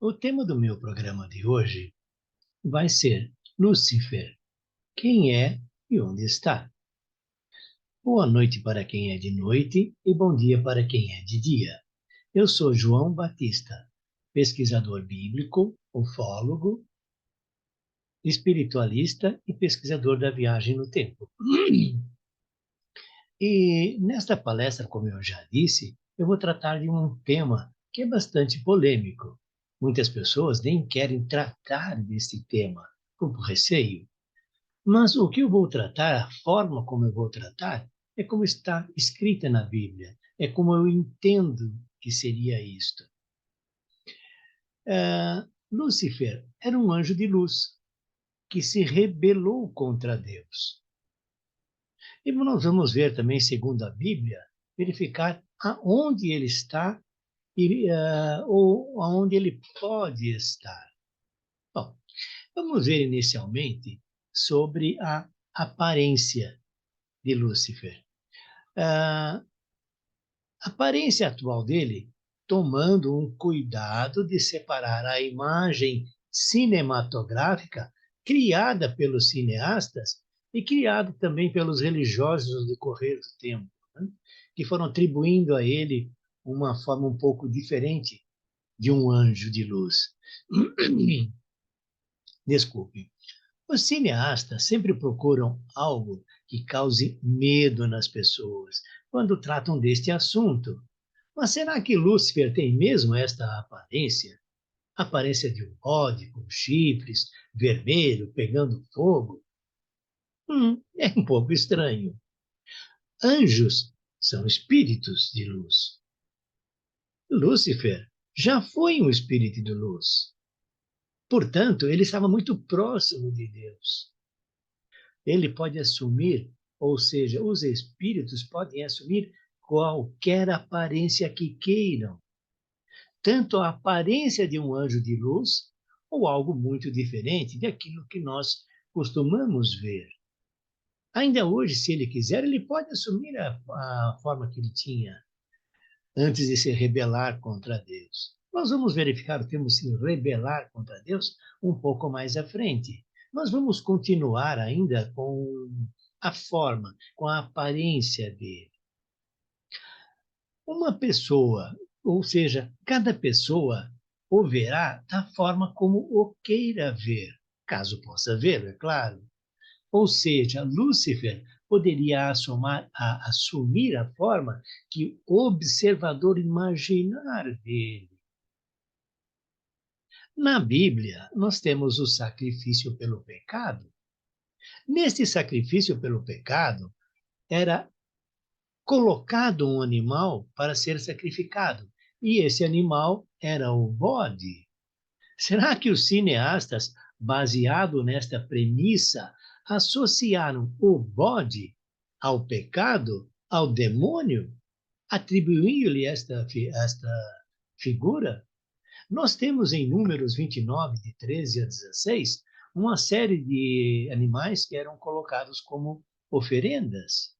O tema do meu programa de hoje vai ser Lúcifer. Quem é e onde está? Boa noite para quem é de noite e bom dia para quem é de dia. Eu sou João Batista, pesquisador bíblico, ufólogo, espiritualista e pesquisador da viagem no tempo. E nesta palestra, como eu já disse, eu vou tratar de um tema que é bastante polêmico. Muitas pessoas nem querem tratar desse tema, por receio. Mas o que eu vou tratar, a forma como eu vou tratar, é como está escrita na Bíblia, é como eu entendo que seria isto. Lúcifer era um anjo de luz que se rebelou contra Deus. E nós vamos ver também, segundo a Bíblia, verificar aonde ele está ou aonde ele pode estar. Bom, vamos ver inicialmente sobre a aparência de Lúcifer. A aparência atual dele, tomando um cuidado de separar a imagem cinematográfica criada pelos cineastas e criada também pelos religiosos no decorrer do tempo, né? Que foram atribuindo a ele uma forma um pouco diferente de um anjo de luz. Desculpe. Os cineastas sempre procuram algo que cause medo nas pessoas quando tratam deste assunto. Mas será que Lúcifer tem mesmo esta aparência? Aparência de um bode com chifres, vermelho, pegando fogo? É um pouco estranho. Anjos são espíritos de luz. Lúcifer já foi um espírito de luz. Portanto, ele estava muito próximo de Deus. Ele pode assumir, ou seja, os espíritos podem assumir qualquer aparência que queiram, tanto a aparência de um anjo de luz ou algo muito diferente daquilo que nós costumamos ver. Ainda hoje, se ele quiser, ele pode assumir a forma que ele tinha antes de se rebelar contra Deus. Nós vamos verificar o termo se rebelar contra Deus um pouco mais à frente. Nós vamos continuar ainda com a forma, com a aparência dele. Uma pessoa, ou seja, cada pessoa o verá da forma como o queira ver, caso possa vê-lo, é claro. Ou seja, Lúcifer poderia assumir a forma que o observador imaginar dele. Na Bíblia, nós temos o sacrifício pelo pecado. Neste sacrifício pelo pecado, era colocado um animal para ser sacrificado, e esse animal era o bode. Será que os cineastas, baseado nesta premissa, associaram o bode ao pecado, ao demônio, atribuindo-lhe esta figura? Nós temos em Números 29, de 13 a 16, uma série de animais que eram colocados como oferendas.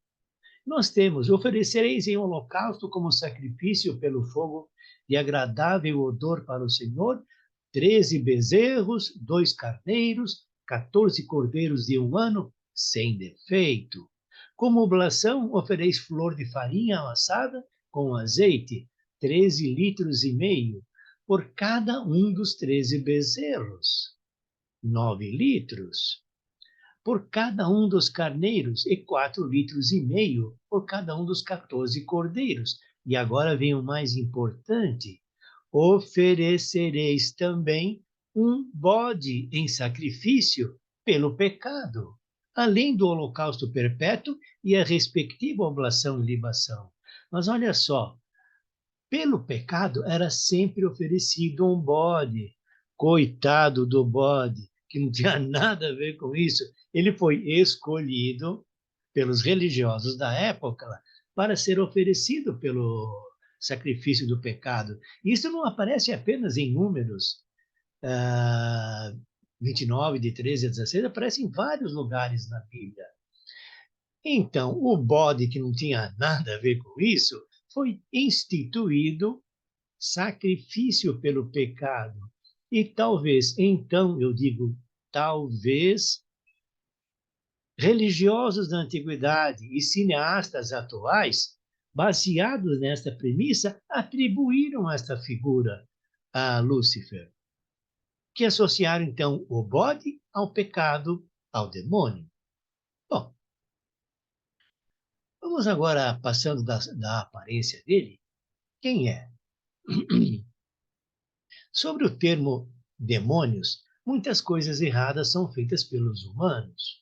Nós temos: oferecereis em holocausto como sacrifício pelo fogo de agradável odor para o Senhor, 13 bezerros, 2 carneiros, 14 cordeiros de 1 ano, sem defeito. Como oblação, ofereis flor de farinha amassada com azeite, 13,5 litros, por cada um dos 13 bezerros, 9 litros por cada um dos carneiros e 4,5 litros por cada um dos 14 cordeiros. E agora vem o mais importante: oferecereis também um bode em sacrifício pelo pecado, além do holocausto perpétuo e a respectiva oblação e libação. Mas olha só, pelo pecado era sempre oferecido um bode. Coitado do bode, que não tinha nada a ver com isso. Ele foi escolhido pelos religiosos da época para ser oferecido pelo sacrifício do pecado. Isso não aparece apenas em Números 29, de 13 a 16, aparece em vários lugares na Bíblia. Então, o bode, que não tinha nada a ver com isso, foi instituído sacrifício pelo pecado. E talvez, então, eu digo, talvez religiosos da antiguidade e cineastas atuais, baseados nesta premissa, atribuíram esta figura a Lúcifer, que associaram então o bode ao pecado, ao demônio. Bom, vamos agora passando da aparência dele. Quem é? Sobre o termo demônios, muitas coisas erradas são feitas pelos humanos.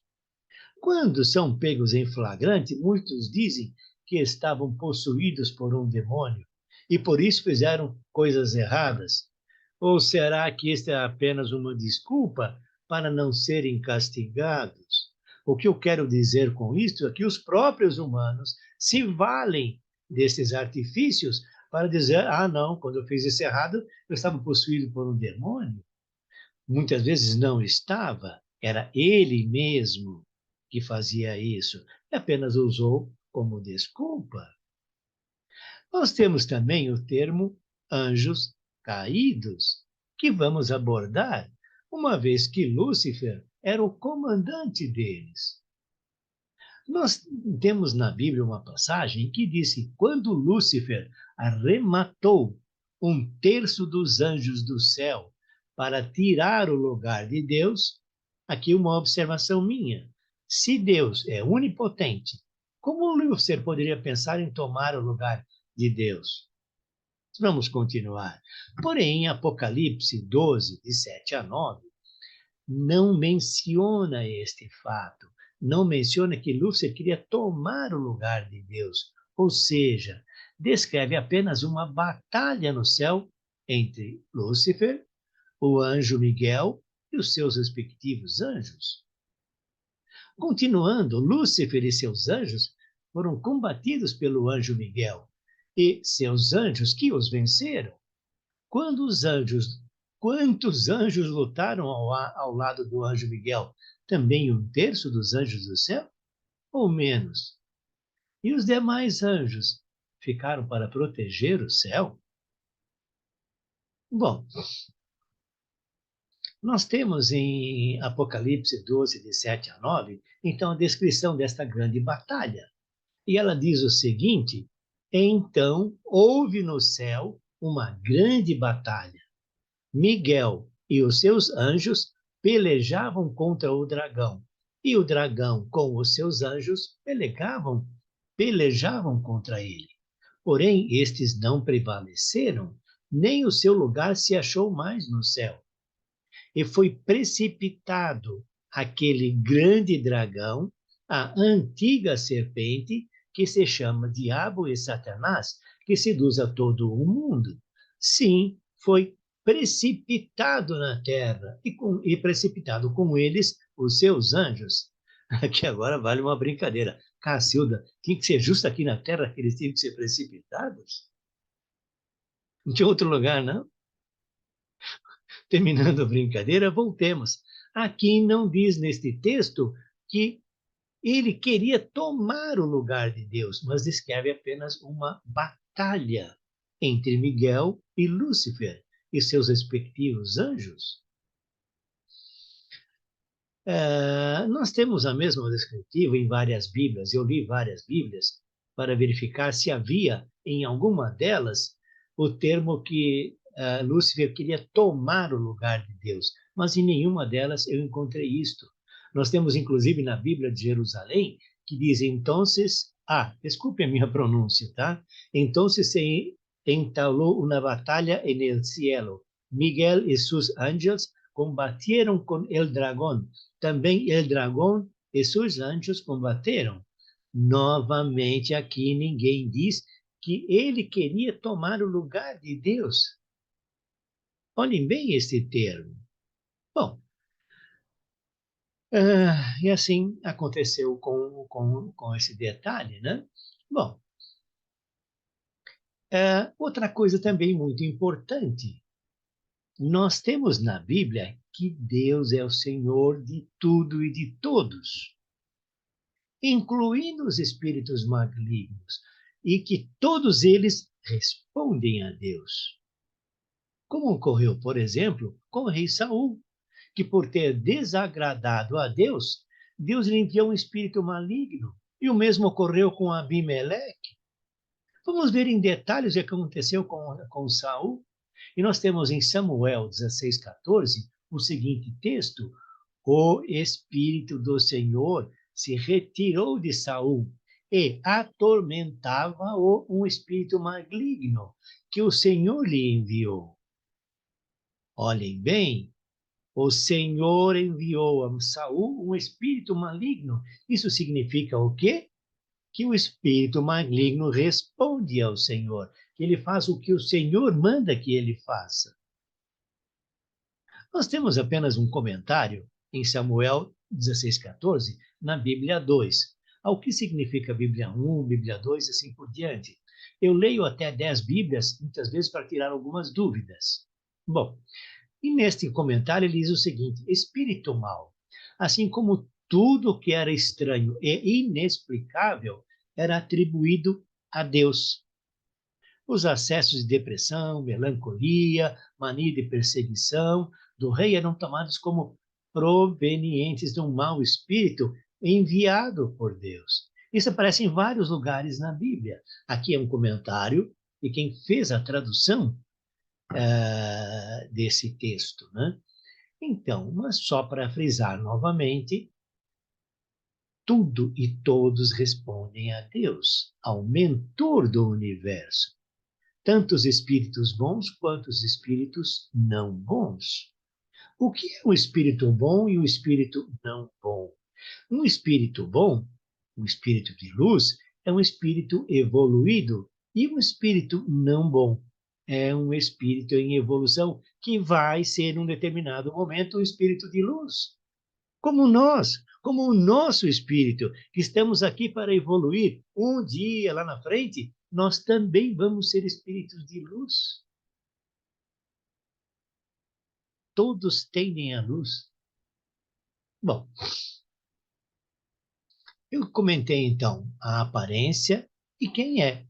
Quando são pegos em flagrante, muitos dizem que estavam possuídos por um demônio e por isso fizeram coisas erradas. Ou será que esta é apenas uma desculpa para não serem castigados? O que eu quero dizer com isto é que os próprios humanos se valem desses artifícios para dizer: ah, não, quando eu fiz isso errado, eu estava possuído por um demônio. Muitas vezes não estava, era ele mesmo que fazia isso, e apenas usou como desculpa. Nós temos também o termo anjos caídos, que vamos abordar, uma vez que Lúcifer era o comandante deles. Nós temos na Bíblia uma passagem que diz que quando Lúcifer arrematou um terço dos anjos do céu para tirar o lugar de Deus, aqui uma observação minha. Se Deus é onipotente, como Lúcifer poderia pensar em tomar o lugar de Deus? Vamos continuar. Porém, em Apocalipse 12, de 7 a 9, não menciona este fato, não menciona que Lúcifer queria tomar o lugar de Deus, ou seja, descreve apenas uma batalha no céu entre Lúcifer, o anjo Miguel e os seus respectivos anjos. Continuando, Lúcifer e seus anjos foram combatidos pelo anjo Miguel e seus anjos que os venceram. Quando os anjos, quantos anjos lutaram ao lado do anjo Miguel? Também um terço dos anjos do céu? Ou menos? E os demais anjos ficaram para proteger o céu? Bom, nós temos em Apocalipse 12, de 7 a 9, então a descrição desta grande batalha. E ela diz o seguinte: então houve no céu uma grande batalha. Miguel e os seus anjos pelejavam contra o dragão, e o dragão com os seus anjos pelejavam contra ele. Porém, estes não prevaleceram, nem o seu lugar se achou mais no céu. E foi precipitado aquele grande dragão, a antiga serpente, que se chama Diabo e Satanás, que seduz a todo o mundo. Sim, foi precipitado na terra e precipitado com eles os seus anjos. Aqui agora vale uma brincadeira. Cacilda, tinha que ser justo aqui na terra que eles tinham que ser precipitados? Não tinha outro lugar, não? Terminando a brincadeira, voltemos. Aqui não diz neste texto que ele queria tomar o lugar de Deus, mas descreve apenas uma batalha entre Miguel e Lúcifer e seus respectivos anjos. Nós temos a mesma descritiva em várias Bíblias. Eu li várias Bíblias para verificar se havia em alguma delas o termo que Lúcifer queria tomar o lugar de Deus, mas em nenhuma delas eu encontrei isto. Nós temos inclusive na Bíblia de Jerusalém que diz desculpe a minha pronúncia, tá? Então se entablou uma batalha en el cielo. Miguel e seus anjos combatieron com el dragón. Também el dragão e seus anjos combateram. Novamente, aqui ninguém diz que ele queria tomar o lugar de Deus. Olhem bem esse termo. Bom, e assim aconteceu com esse detalhe, né? Bom, outra coisa também muito importante. Nós temos na Bíblia que Deus é o Senhor de tudo e de todos, incluindo os espíritos malignos, e que todos eles respondem a Deus. como ocorreu, por exemplo, com o rei Saul, que por ter desagradado a Deus, Deus lhe enviou um espírito maligno. E o mesmo ocorreu com Abimeleque. Vamos ver em detalhes o que aconteceu com Saul. E nós temos em Samuel 16:14 o seguinte texto: o Espírito do Senhor se retirou de Saul e atormentava-o um espírito maligno que o Senhor lhe enviou. Olhem bem, o Senhor enviou a Saul um espírito maligno. Isso significa o quê? Que o espírito maligno responde ao Senhor, que ele faz o que o Senhor manda que ele faça. Nós temos apenas um comentário em Samuel 16:14, na Bíblia 2. Ao que significa Bíblia 1, Bíblia 2 e assim por diante. Eu leio até 10 Bíblias, muitas vezes para tirar algumas dúvidas. Bom, e neste comentário ele diz o seguinte: espírito mau, assim como tudo que era estranho e inexplicável era atribuído a Deus. Os acessos de depressão, melancolia, mania de perseguição do rei eram tomados como provenientes de um mau espírito enviado por Deus. Isso aparece em vários lugares na Bíblia. Aqui é um comentário de quem fez a tradução desse texto, né? Então, mas só para frisar novamente, tudo e todos respondem a Deus, ao mentor do universo, tanto os espíritos bons quanto os espíritos não bons. O que é um espírito bom e um espírito não bom? Um espírito bom, um espírito de luz, é um espírito evoluído, e um espírito não bom é um espírito em evolução que vai ser, num determinado momento, um espírito de luz. Como nós, como o nosso espírito, que estamos aqui para evoluir, um dia lá na frente, nós também vamos ser espíritos de luz. Todos tendem à luz. Bom, eu comentei então a aparência e quem é.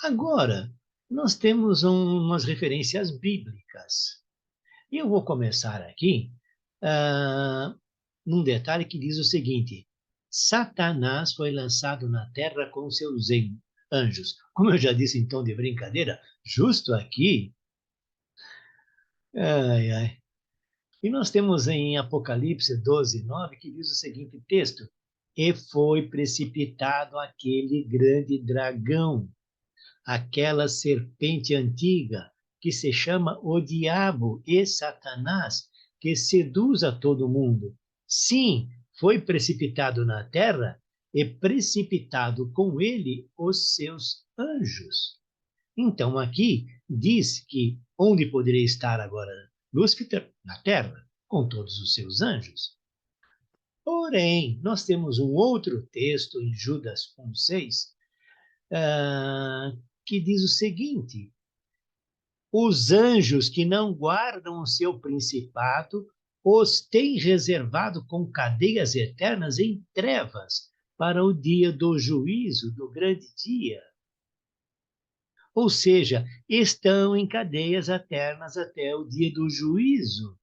Agora, nós temos umas referências bíblicas. E eu vou começar aqui num detalhe que diz o seguinte: Satanás foi lançado na terra com seus anjos. Como eu já disse em tom de brincadeira, justo aqui. Ai, ai. E nós temos em Apocalipse 12:9 que diz o seguinte texto: e foi precipitado aquele grande dragão, aquela serpente antiga, que se chama o Diabo e Satanás, que seduz a todo mundo. Sim, foi precipitado na terra e precipitado com ele os seus anjos. Então, aqui diz que onde poderia estar agora Lúcifer? Na terra, com todos os seus anjos. Porém, nós temos um outro texto em Judas 1:6, que diz o seguinte: os anjos que não guardam o seu principado os tem reservado com cadeias eternas em trevas para o dia do juízo, do grande dia. Ou seja, estão em cadeias eternas até o dia do juízo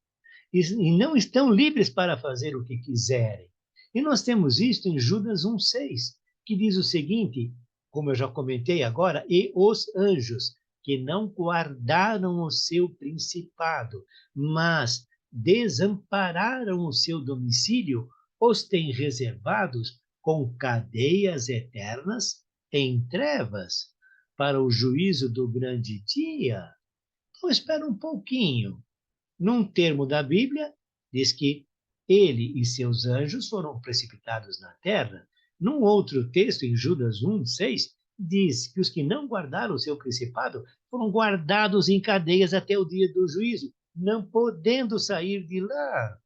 e não estão livres para fazer o que quiserem. E nós temos isto em Judas 1:6, que diz o seguinte, como eu já comentei agora: e os anjos que não guardaram o seu principado, mas desampararam o seu domicílio, os têm reservados com cadeias eternas em trevas para o juízo do grande dia. Então, espera um pouquinho. Num termo da Bíblia, diz que ele e seus anjos foram precipitados na terra. Num outro texto, em Judas 1:6, diz que os que não guardaram o seu principado foram guardados em cadeias até o dia do juízo, não podendo sair de lá.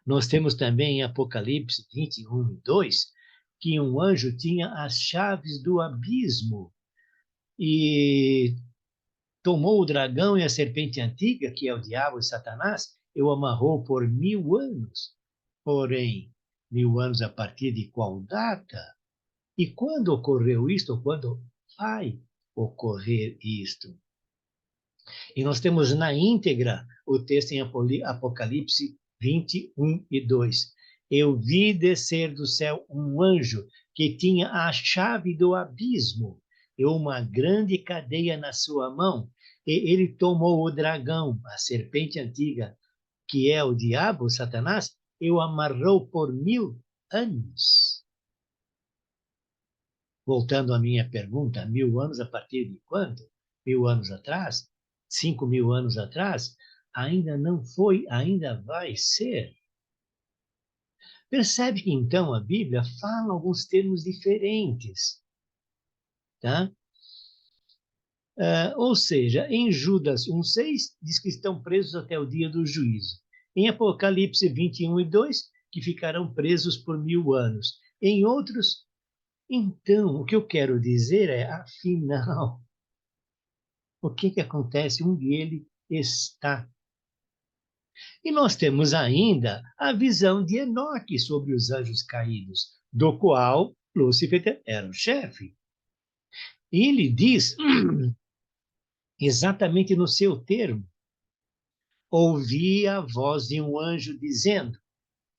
Nós temos também em Apocalipse 21:2 que um anjo tinha as chaves do abismo e tomou o dragão e a serpente antiga, que é o diabo e Satanás, e o amarrou por 1000 anos. Porém, 1000 anos a partir de qual data? E quando ocorreu isto? Ou quando vai ocorrer isto. E nós temos na íntegra o texto em Apocalipse 21 e 2. Eu vi descer do céu um anjo que tinha a chave do abismo e uma grande cadeia na sua mão. E ele tomou o dragão, a serpente antiga, que é o diabo, Satanás, e o amarrou por 1000 anos. Voltando à minha pergunta, 1000 anos a partir de quando? 1000 anos atrás? 5000 anos atrás? Ainda não foi, ainda vai ser. Percebe que então a Bíblia fala alguns termos diferentes, tá? Ou seja, em Judas 1,6 diz que estão presos até o dia do juízo. Em Apocalipse 21 e 2, que ficarão presos por 1000 anos. Em outros, então, o que eu quero dizer é, afinal, o que acontece onde ele está? E nós temos ainda a visão de Enoque sobre os anjos caídos, do qual Lúcifer era o chefe. E ele diz, exatamente no seu termo, ouvi a voz de um anjo dizendo,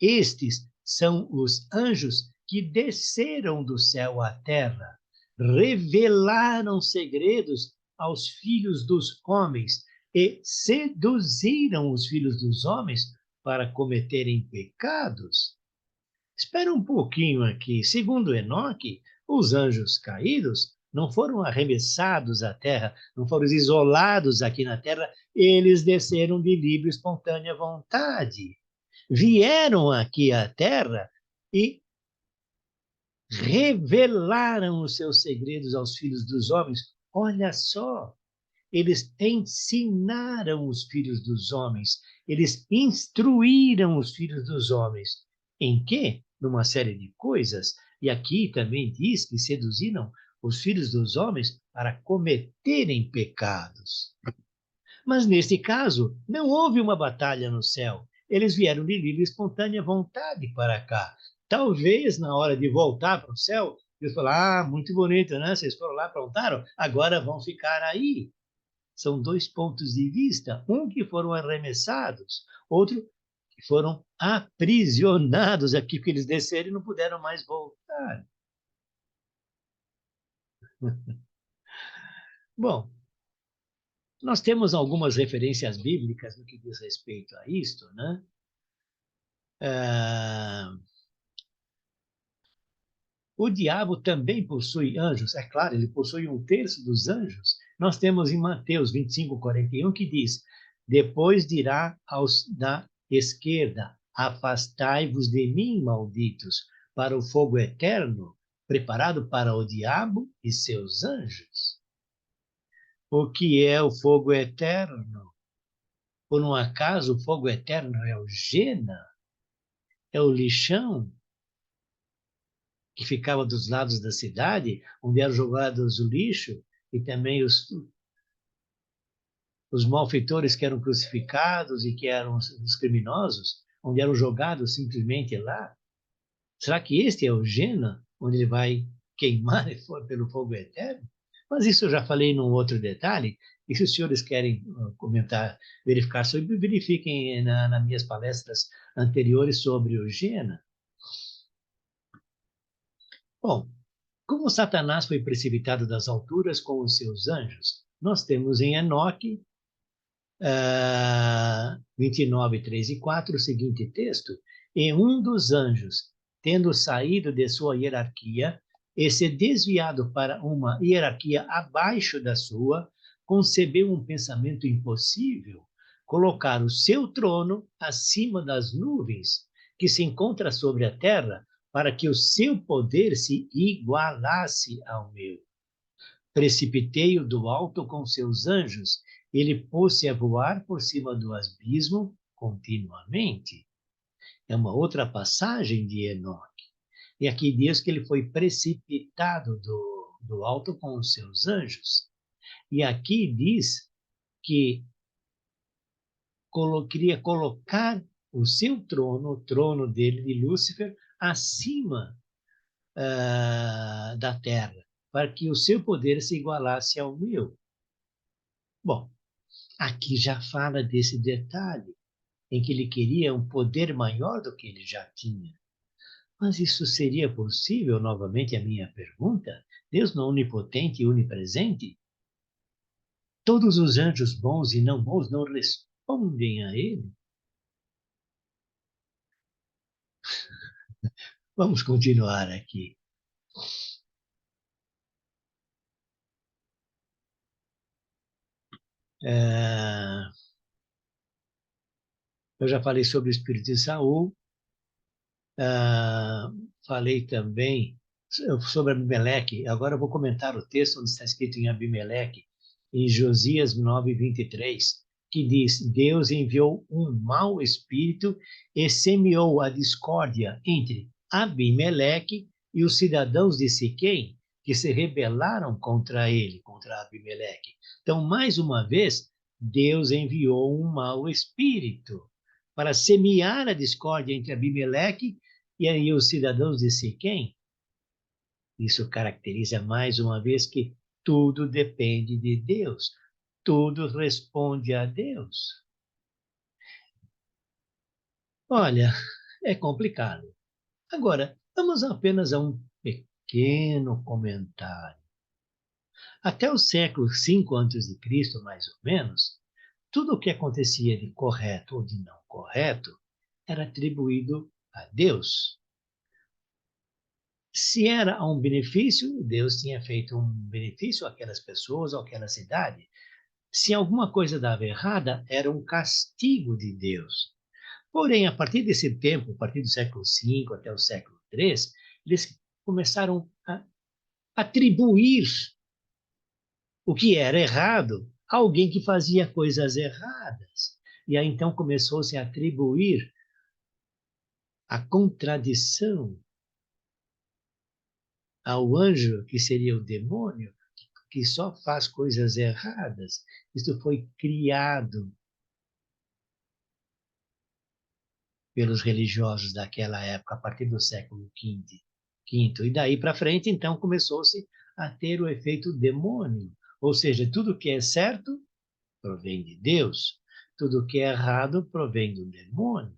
estes são os anjos que desceram do céu à terra, revelaram segredos aos filhos dos homens e seduziram os filhos dos homens para cometerem pecados. Espera um pouquinho aqui. Segundo Enoque, os anjos caídos não foram arremessados à terra, não foram isolados aqui na terra, eles desceram de livre e espontânea vontade. Vieram aqui à terra e revelaram os seus segredos aos filhos dos homens. Olha só, eles ensinaram os filhos dos homens, eles instruíram os filhos dos homens. Em quê? Numa série de coisas. E aqui também diz que seduziram os filhos dos homens para cometerem pecados. Mas neste caso, não houve uma batalha no céu. Eles vieram de livre e espontânea vontade para cá. Talvez na hora de voltar para o céu, eles falaram: muito bonito, né? Vocês foram lá, aprontaram, agora vão ficar aí. São dois pontos de vista. Um que foram arremessados, outro que foram aprisionados aqui, porque eles desceram e não puderam mais voltar. Bom, nós temos algumas referências bíblicas no que diz respeito a isto, né? O diabo também possui anjos, é claro, ele possui 1/3 dos anjos. Nós temos em Mateus 25:41 que diz: depois dirá aos da esquerda: afastai-vos de mim, malditos, para o fogo eterno, preparado para o diabo e seus anjos. O que é o fogo eterno? Por um acaso o fogo eterno é o Gena? É o lixão que ficava dos lados da cidade, onde eram jogados o lixo, e também os malfeitores que eram crucificados e que eram os criminosos, onde eram jogados simplesmente lá? Será que este é o Gena, onde ele vai queimar pelo fogo eterno? Mas isso eu já falei num outro detalhe, e se os senhores querem comentar, verificar sobre, verifiquem nas minhas palestras anteriores sobre o Gena. Bom, como Satanás foi precipitado das alturas com os seus anjos, nós temos em Enoque 29, 3 e 4 o seguinte texto: e um dos anjos, tendo saído de sua hierarquia e se desviado para uma hierarquia abaixo da sua, concebeu um pensamento impossível, colocar o seu trono acima das nuvens que se encontra sobre a terra, para que o seu poder se igualasse ao meu. Precipitei-o do alto com seus anjos, ele pôs-se a voar por cima do abismo continuamente. É uma outra passagem de Enoque. E aqui diz que ele foi precipitado do alto com os seus anjos. E aqui diz que queria colocar o seu trono, o trono dele, de Lúcifer, acima da terra, para que o seu poder se igualasse ao meu. Bom, aqui já fala desse detalhe, em que ele queria um poder maior do que ele já tinha. Mas isso seria possível? Novamente a minha pergunta. Deus não é onipotente e onipresente? Todos os anjos bons e não bons não respondem a ele? Vamos continuar aqui. É, eu já falei sobre o espírito de Saul, ah, falei também sobre Abimeleque. Agora eu vou comentar o texto onde está escrito em Abimeleque, em Josias 9:23, que diz: Deus enviou um mau espírito e semeou a discórdia entre Abimeleque e os cidadãos de Siquém, que se rebelaram contra ele, contra Abimeleque. Então, mais uma vez, Deus enviou um mau espírito para semear a discórdia entre Abimeleque e aí os cidadãos de Siquém. Isso caracteriza mais uma vez que tudo depende de Deus, tudo responde a Deus. Olha, é complicado. Agora, vamos apenas a um pequeno comentário. Até o século V a.C., mais ou menos, tudo o que acontecia de correto ou de não correto era atribuído a Deus. Se era um benefício, Deus tinha feito um benefício àquelas pessoas ou àquela cidade. Se alguma coisa dava errada, era um castigo de Deus. Porém, a partir desse tempo, a partir do século V até o século III, eles começaram a atribuir o que era errado a alguém que fazia coisas erradas. E aí então começou-se a atribuir a contradição ao anjo, que seria o demônio, que só faz coisas erradas. Isso foi criado pelos religiosos daquela época, a partir do século V. E daí para frente, então, começou-se a ter o efeito demônio. Ou seja, tudo que é certo provém de Deus, tudo que é errado provém do demônio.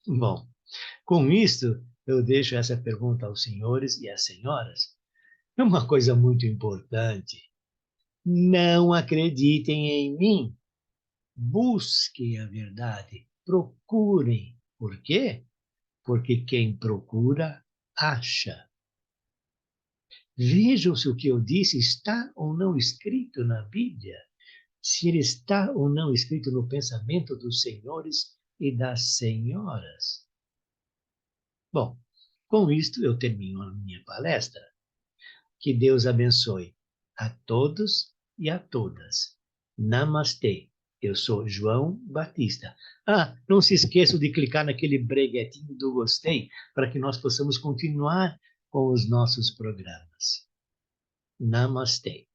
Bom, com isto, eu deixo essa pergunta aos senhores e às senhoras. É uma coisa muito importante. Não acreditem em mim. Busquem a verdade. Procurem. Por quê? Porque quem procura, acha. Vejam se o que eu disse está ou não escrito na Bíblia, se ele está ou não escrito no pensamento dos senhores e das senhoras. Bom, com isto eu termino a minha palestra. Que Deus abençoe a todos e a todas. Namastê. Eu sou João Batista. Ah, não se esqueçam de clicar naquele breguetinho do gostei para que nós possamos continuar com os nossos programas. Namastê.